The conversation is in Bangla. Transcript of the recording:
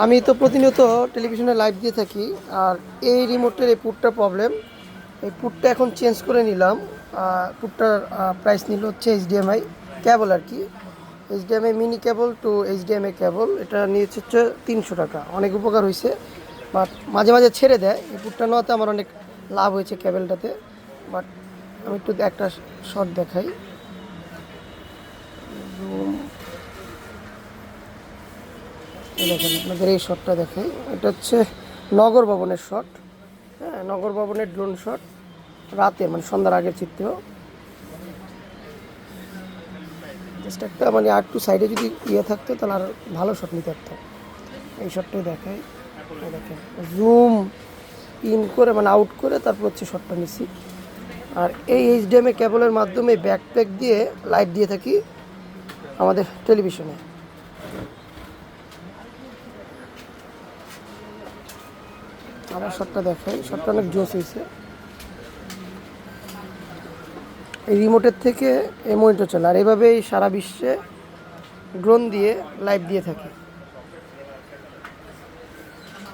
আমি তো প্রতিনিয়ত টেলিভিশনে লাইভ দিয়ে থাকি। আর এই রিমোটের এই পুটটা প্রবলেম, এই পুটটা এখন চেঞ্জ করে নিলাম। পুটটার প্রাইস নিল হচ্ছে এইচডিএমআই কেবল আর কি, এইচডিএমআই মিনি কেবল টু এইচডিএমআই কেবল, এটা নিয়েছে হচ্ছে 300 টাকা। অনেক উপকার হয়েছে, বাট মাঝে মাঝে ছেড়ে দেয়। এই পুটটা নেওয়াতে আমার অনেক লাভ হয়েছে কেবলটাতে। বাট আমি একটু একটা শর্ট দেখাই। দেখেন আপনাদের এই শটটা দেখাই, এটা হচ্ছে নগর ভবনের শট। হ্যাঁ, নগর ভবনের ড্রোন শট, রাতে মানে সন্ধ্যার আগের চিত্র। জাস্ট একটা মানে আর একটু সাইডে যদি ইয়ে থাকতো তাহলে আর ভালো শট নিতে পারতাম। এই শটটাই দেখাই, দেখেন জুম ইন করে মানে আউট করে তারপর হচ্ছে শটটা নিচ্ছি। আর এই এইচডিএমআই কেবলের মাধ্যমে ব্যাকপ্যাক দিয়ে লাইট দিয়ে থাকি আমাদের টেলিভিশনে। আমার শটটা দেখাই, শটটা অনেক জোস হয়েছে। এই রিমোটের থেকে এই মনিটর চলে, আর এভাবেই সারা বিশ্বে ড্রোন দিয়ে লাইভ দিয়ে থাকি।